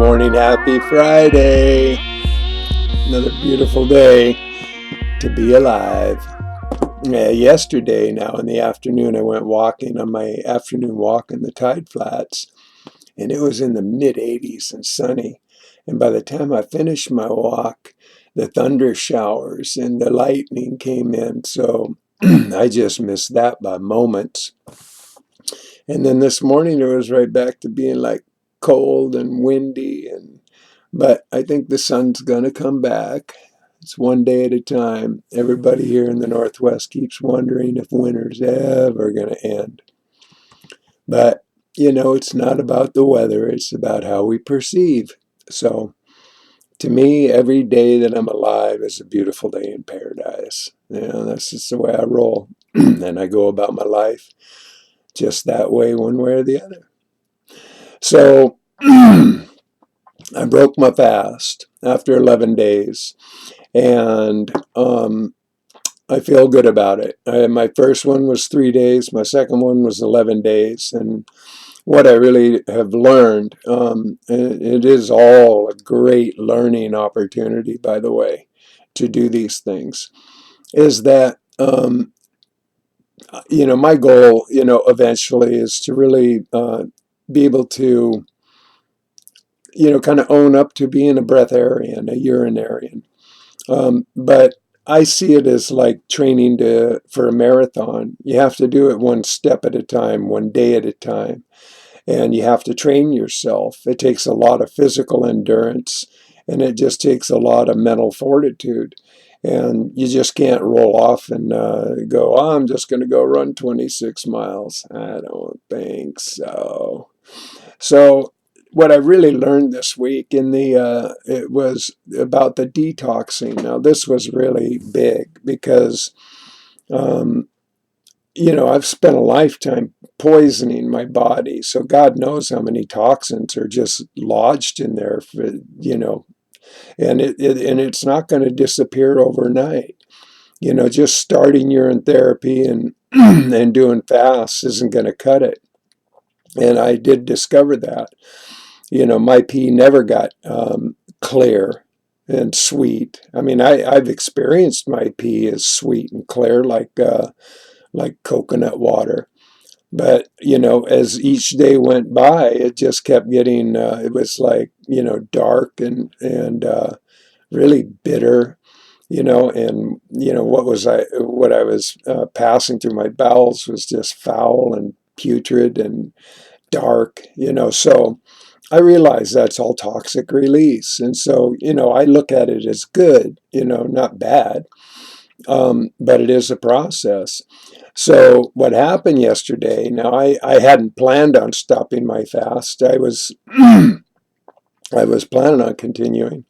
morning, happy Friday. Another beautiful day to be alive. Yesterday, now in the afternoon, I went walking on my afternoon walk in the tide flats, and it was in the mid-80s and sunny. And by the time I finished my walk, the thunder showers and the lightning came in, so I just missed that by moments. And then this morning, it was right back to being like cold and windy, but I think the sun's gonna come back. It's one day at a time. Everybody here in the Northwest keeps wondering if winter's ever gonna end. But it's not about the weather, it's about how we perceive. So to me, every day that I'm alive is a beautiful day in paradise. That's just the way I roll. And I go about my life just that way, one way or the other. So I broke my fast after 11 days, and I feel good about it. My first one was 3 days. My second one was 11 days. And what I really have learned, it is all a great learning opportunity, by the way, to do these things, is that, my goal, eventually is to really be able to kind of own up to being a breatharian, a urinarian. But I see it as like training for a marathon. You have to do it one step at a time, one day at a time. And you have to train yourself. It takes a lot of physical endurance, and it just takes a lot of mental fortitude. And you just can't roll off and go, oh, I'm just going to go run 26 miles. I don't think so. So what I really learned this week it was about the detoxing. Now this was really big because I've spent a lifetime poisoning my body, so God knows how many toxins are just lodged in there and it's not going to disappear overnight. Just starting urine therapy and and doing fasts isn't going to cut it. And I did discover that. My pee never got clear and sweet. I mean, I've experienced my pee as sweet and clear like coconut water. But, as each day went by, it just kept getting, it was like, dark and really bitter, and, what I was passing through my bowels was just foul and putrid and dark, so I realize that's all toxic release. And so, I look at it as good, not bad, but it is a process. So what happened yesterday, now I hadn't planned on stopping my fast. I was I was planning on continuing.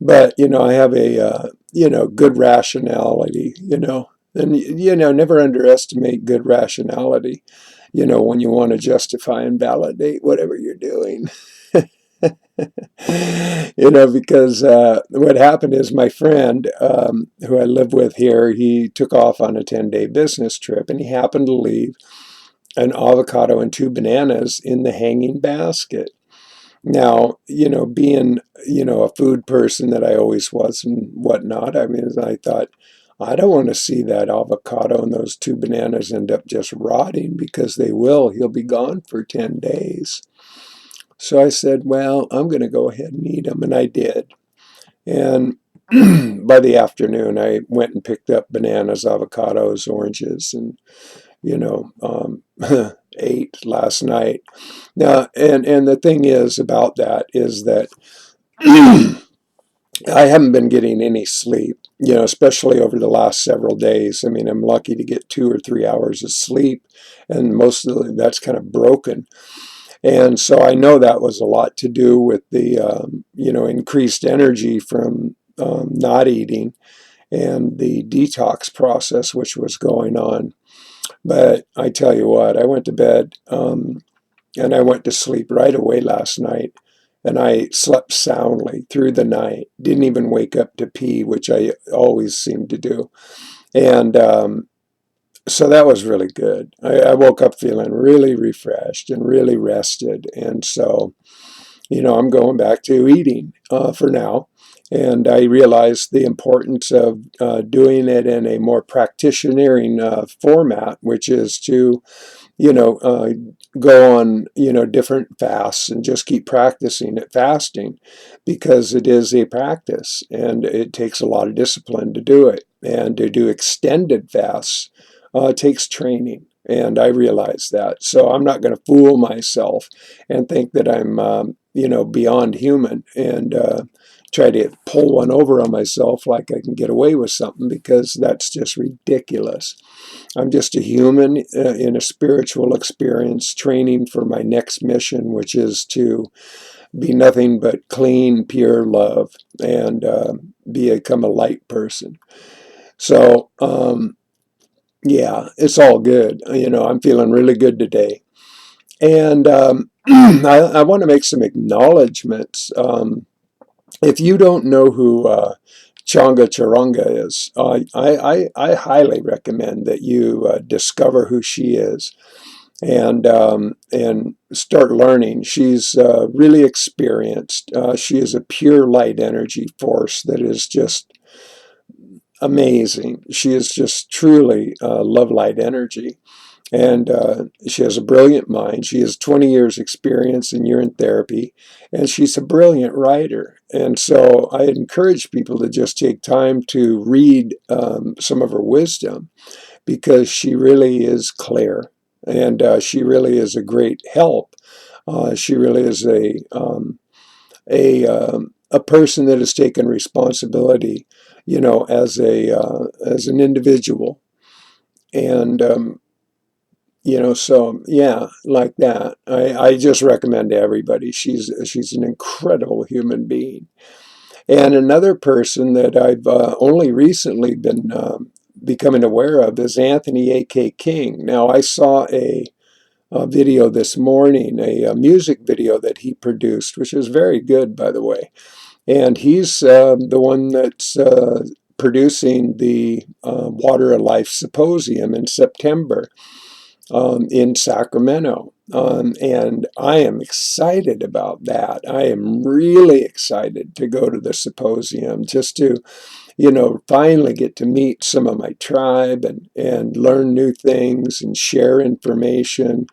But, I have a, good rationality, and, never underestimate good rationality, when you want to justify and validate whatever you're doing. Because what happened is my friend, who I live with here, he took off on a 10-day business trip, and he happened to leave an avocado and 2 bananas in the hanging basket. Now, being, a food person that I always was and whatnot, I mean, I thought, I don't want to see that avocado and those 2 bananas end up just rotting, because they will. He'll be gone for 10 days. So I said, well, I'm going to go ahead and eat them, and I did. And by the afternoon, I went and picked up bananas, avocados, oranges, and, ate last night. Now, and the thing is about that is that I haven't been getting any sleep, especially over the last several days. I mean, I'm lucky to get 2 or 3 hours of sleep, and most of that's kind of broken. And so I know that was a lot to do with the, increased energy from not eating and the detox process which was going on. But I tell you what, I went to bed and I went to sleep right away last night. And I slept soundly through the night. Didn't even wake up to pee, which I always seem to do. And so that was really good. I woke up feeling really refreshed and really rested. And so I'm going back to eating for now. And I realized the importance of doing it in a more practitionering format, which is to you know, uh, go on, different fasts and just keep practicing at fasting because it is a practice and it takes a lot of discipline to do it. And to do extended fasts takes training. And I realize that. So I'm not going to fool myself and think that I'm, beyond human and try to pull one over on myself like I can get away with something because that's just ridiculous. I'm just a human in a spiritual experience, training for my next mission, which is to be nothing but clean, pure love and become a light person. So, yeah, it's all good. I'm feeling really good today. And I want to make some acknowledgments. If you don't know who Changa Charanga is, I highly recommend that you discover who she is and start learning. She's really experienced. She is a pure light energy force that is just amazing. She is just truly love light energy. And she has a brilliant mind. She has 20 years experience in urine therapy, and she's a brilliant writer. And so I encourage people to just take time to read some of her wisdom because she really is clear and she really is a great help. She really is a person that has taken responsibility, as an individual. And so yeah, like that. I just recommend to everybody. She's an incredible human being. And another person that I've only recently been becoming aware of is Anthony A.K. King. Now, I saw a video this morning, a music video that he produced, which is very good, by the way. And he's the one that's producing the Water of Life Symposium in September in Sacramento. And I am excited about that. I am really excited to go to the symposium just to, finally get to meet some of my tribe and learn new things and share information.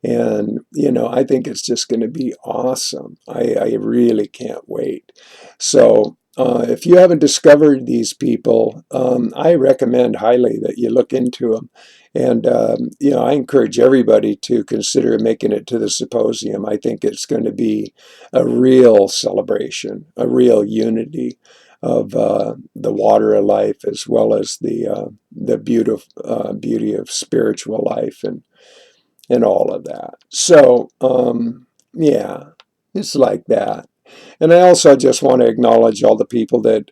And, I think it's just going to be awesome. I really can't wait. So, if you haven't discovered these people, I recommend highly that you look into them. And, I encourage everybody to consider making it to the symposium. I think it's going to be a real celebration, a real unity of the water of life as well as the beauty of spiritual life and all of that. So, yeah, it's like that. And I also just want to acknowledge all the people that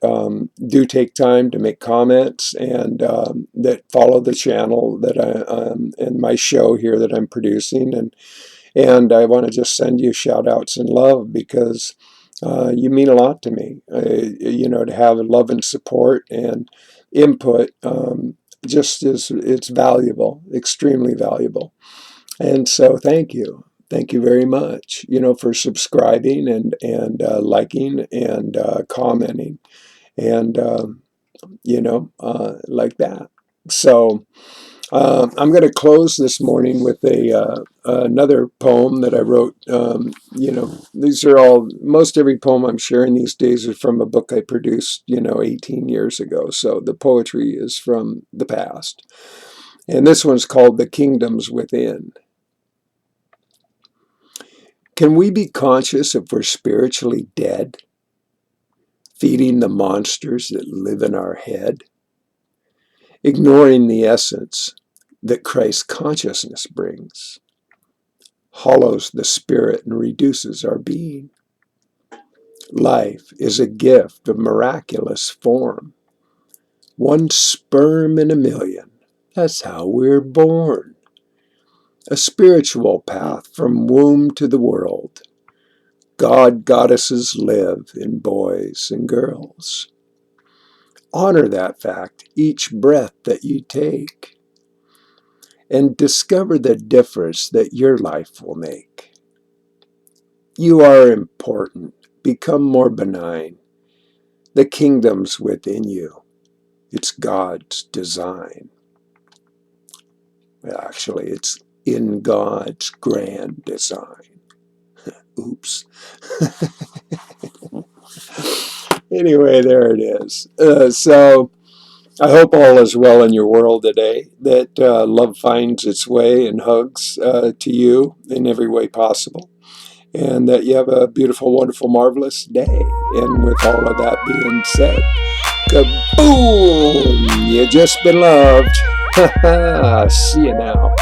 do take time to make comments and that follow the channel that and my show here that I'm producing. And I want to just send you shout outs and love because you mean a lot to me. To have love and support and input just is it's valuable, extremely valuable. And so thank you. Thank you very much, for subscribing and liking and commenting and, like that. So I'm going to close this morning with another poem that I wrote. These are most every poem I'm sharing these days is from a book I produced, 18 years ago. So the poetry is from the past. And this one's called The Kingdoms Within. Can we be conscious if we're spiritually dead, feeding the monsters that live in our head, ignoring the essence that Christ's consciousness brings, hollows the spirit and reduces our being? Life is a gift of miraculous form, one sperm in a million. That's how we're born. A spiritual path from womb to the world. God goddesses live in boys and girls. Honor that fact each breath that you take and discover the difference that your life will make. You are important. Become more benign. The kingdom's within you. It's God's design. Actually, it's in God's grand design. Oops. Anyway, there it is. So I hope all is well in your world today, that love finds its way and hugs to you in every way possible, and that you have a beautiful, wonderful, marvelous day. And with all of that being said, kaboom! You just been loved. See you now.